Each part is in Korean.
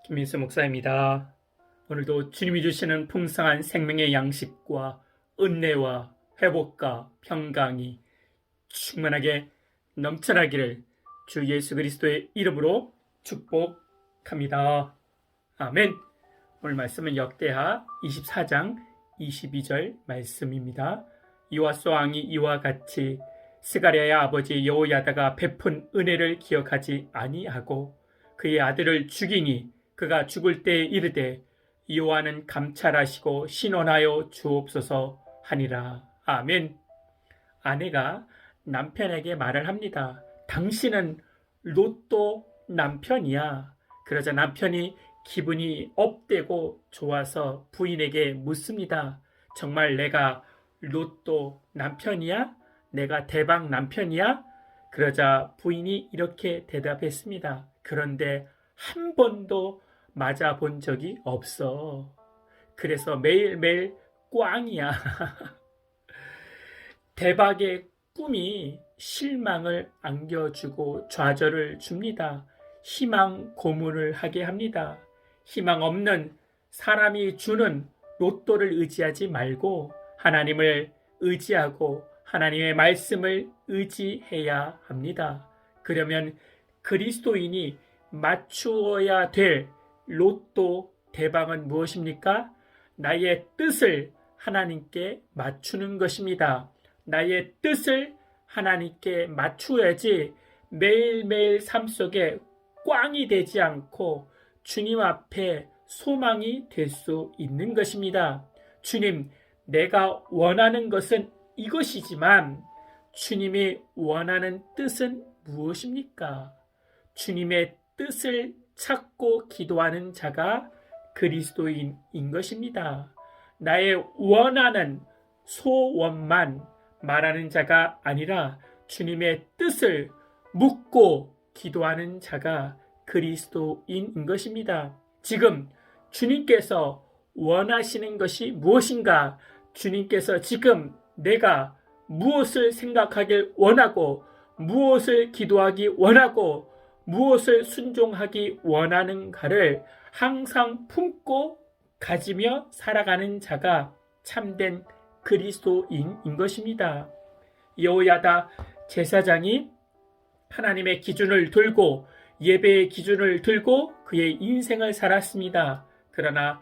김민수 목사입니다. 오늘도 주님이 주시는 풍성한 생명의 양식과 은혜와 회복과 평강이 충만하게 넘쳐나기를 주 예수 그리스도의 이름으로 축복합니다. 아멘. 오늘 말씀은 역대하 24장 22절 말씀입니다. 요아스 왕이 이와 같이 스가랴의 아버지 여호야다가 베푼 은혜를 기억하지 아니하고 그의 아들을 죽이니 그가 죽을 때에 이르되 여호와는 감찰하시고 신원하여 주옵소서 하니라. 아멘. 아내가 남편에게 말을 합니다. 당신은 로또 남편이야. 그러자 남편이 기분이 업되고 좋아서 부인에게 묻습니다. 정말 내가 로또 남편이야? 내가 대박 남편이야? 그러자 부인이 이렇게 대답했습니다. 그런데 한 번도 맞아본 적이 없어. 그래서 매일매일 꽝이야. 대박의 꿈이 실망을 안겨주고 좌절을 줍니다. 희망 고문을 하게 합니다. 희망 없는 사람이 주는 로또를 의지하지 말고 하나님을 의지하고 하나님의 말씀을 의지해야 합니다. 그러면 그리스도인이 맞추어야 될 로또 대박은 무엇입니까? 나의 뜻을 하나님께 맞추는 것입니다. 나의 뜻을 하나님께 맞추어야지 매일매일 삶 속에 꽝이 되지 않고 주님 앞에 소망이 될 수 있는 것입니다. 주님, 내가 원하는 것은 이것이지만 주님이 원하는 뜻은 무엇입니까? 주님의 뜻을 찾고 기도하는 자가 그리스도인인 것입니다. 나의 원하는 소원만 말하는 자가 아니라 주님의 뜻을 묻고 기도하는 자가 그리스도인인 것입니다. 지금 주님께서 원하시는 것이 무엇인가? 주님께서 지금 내가 무엇을 생각하길 원하고 무엇을 기도하기 원하고 무엇을 순종하기 원하는가를 항상 품고 가지며 살아가는 자가 참된 그리스도인인 것입니다. 여호야다 제사장이 하나님의 기준을 들고 예배의 기준을 들고 그의 인생을 살았습니다. 그러나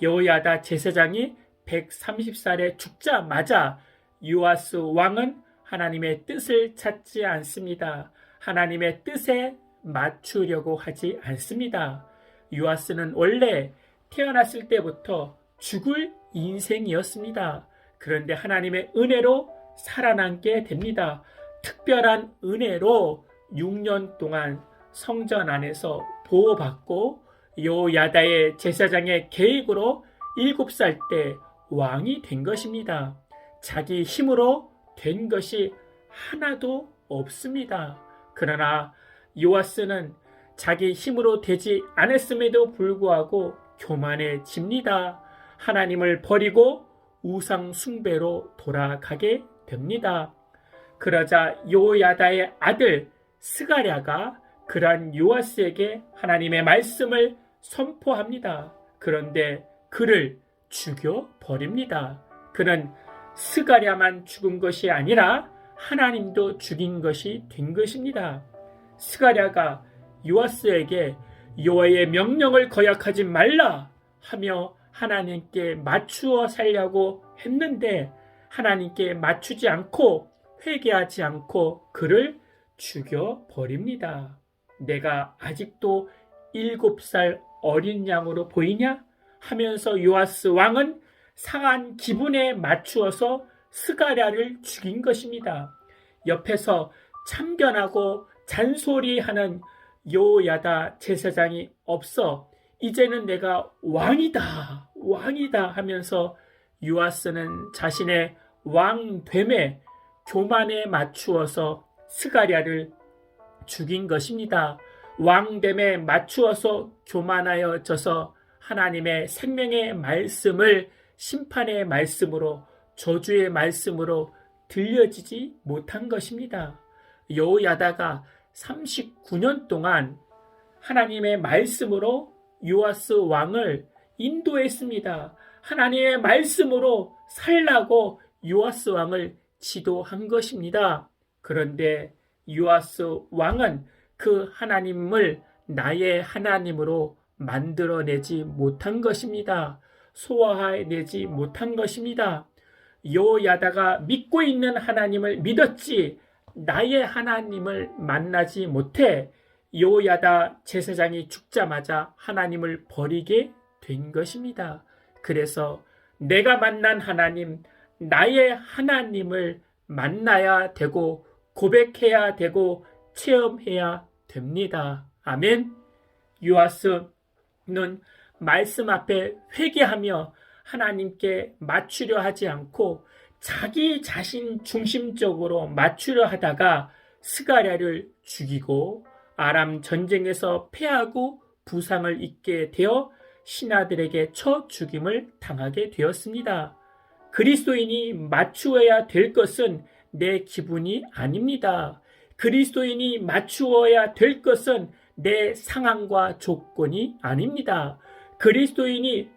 여호야다 제사장이 130살에 죽자마자 요아스 왕은 하나님의 뜻을 찾지 않습니다. 하나님의 뜻에 맞추려고 하지 않습니다. 요아스는 원래 태어났을 때부터 죽을 인생이었습니다. 그런데 하나님의 은혜로 살아남게 됩니다. 특별한 은혜로 6년 동안 성전 안에서 보호받고 여호야다의 제사장의 계획으로 7살 때 왕이 된 것입니다. 자기 힘으로 된 것이 하나도 없습니다. 그러나 요아스는 자기 힘으로 되지 않았음에도 불구하고 교만해집니다. 하나님을 버리고 우상 숭배로 돌아가게 됩니다. 그러자 여호야다의 아들 스가랴가 그러한 요아스에게 하나님의 말씀을 선포합니다. 그런데 그를 죽여버립니다. 그는 스가랴만 죽은 것이 아니라 하나님도 죽인 것이 된 것입니다. 스가랴가 요아스에게 여호와의 명령을 거역하지 말라 하며 하나님께 맞추어 살려고 했는데 하나님께 맞추지 않고 회개하지 않고 그를 죽여버립니다. 내가 아직도 7살 어린 양으로 보이냐? 하면서 요아스 왕은 상한 기분에 맞추어서 스가랴를 죽인 것입니다. 옆에서 참견하고 잔소리하는 여호야다 제사장이 없어 이제는 내가 왕이다 하면서 요아스는 자신의 왕됨에 교만에 맞추어서 스가랴를 죽인 것입니다. 왕됨에 맞추어서 교만하여져서 하나님의 생명의 말씀을 심판의 말씀으로 저주의 말씀으로 들려지지 못한 것입니다. 여호야다가 39년 동안 하나님의 말씀으로 요아스 왕을 인도했습니다. 하나님의 말씀으로 살라고 요아스 왕을 지도한 것입니다. 그런데 요아스 왕은 그 하나님을 나의 하나님으로 만들어내지 못한 것입니다. 소화해내지 못한 것입니다. 요야다가 믿고 있는 하나님을 믿었지 나의 하나님을 만나지 못해 요야다 제사장이 죽자마자 하나님을 버리게 된 것입니다. 그래서 내가 만난 하나님, 나의 하나님을 만나야 되고 고백해야 되고 체험해야 됩니다. 아멘. 요아스는 말씀 앞에 회개하며 하나님께 맞추려 하지 않고 자기 자신 중심적으로 맞추려 하다가 스가랴를 죽이고 아람 전쟁에서 패하고 부상을 입게 되어 신하들에게 쳐 죽임을 당하게 되었습니다. 그리스도인이 맞추어야 될 것은 내 기분이 아닙니다. 그리스도인이 맞추어야 될 것은 내 상황과 조건이 아닙니다. 그리스도인이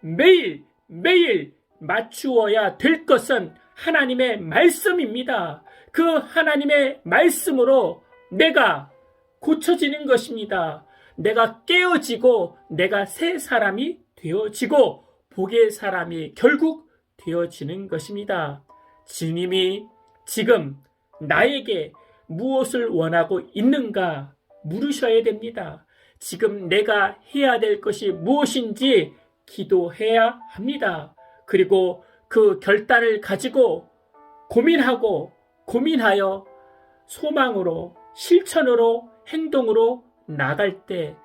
매일 맞추어야 될 것은 하나님의 말씀입니다. 그 하나님의 말씀으로 내가 고쳐지는 것입니다. 내가 깨어지고 내가 새 사람이 되어지고 복의 사람이 결국 되어지는 것입니다. 주님이 지금 나에게 무엇을 원하고 있는가 물으셔야 됩니다. 지금 내가 해야 될 것이 무엇인지 기도해야 합니다. 그리고 그 결단을 가지고 고민하여 소망으로 실천으로 행동으로 나갈 때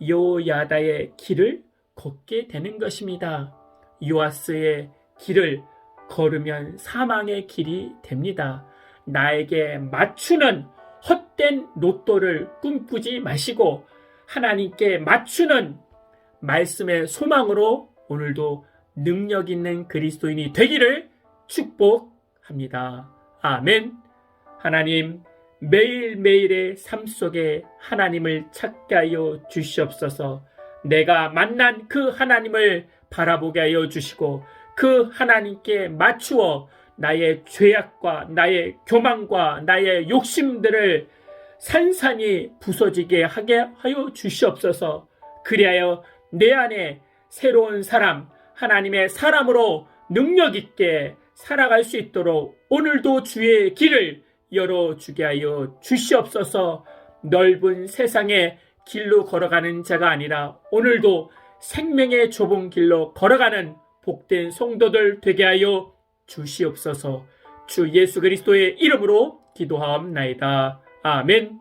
요야다의 길을 걷게 되는 것입니다. 요아스의 길을 걸으면 사망의 길이 됩니다. 나에게 맞추는 헛된 로또를 꿈꾸지 마시고 하나님께 맞추는 말씀의 소망으로 오늘도 능력 있는 그리스도인이 되기를 축복합니다. 아멘. 하나님, 매일매일의 삶 속에 하나님을 찾게 하여 주시옵소서. 내가 만난 그 하나님을 바라보게 하여 주시고 그 하나님께 맞추어 나의 죄악과 나의 교만과 나의 욕심들을 산산이 부서지게 하게 하여 주시옵소서. 그리하여 내 안에 새로운 사람, 하나님의 사람으로 능력 있게 살아갈 수 있도록 오늘도 주의 길을 열어주게 하여 주시옵소서. 넓은 세상의 길로 걸어가는 자가 아니라 오늘도 생명의 좁은 길로 걸어가는 복된 성도들 되게 하여 주시옵소서. 주 예수 그리스도의 이름으로 기도하옵나이다. 아멘.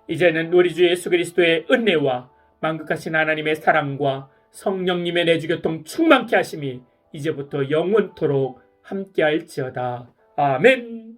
이제는 우리 주 예수 그리스도의 은혜와 만극하신 하나님의 사랑과 성령님의 내주교통 충만케 하심이 이제부터 영원토록 함께할지어다. 아멘.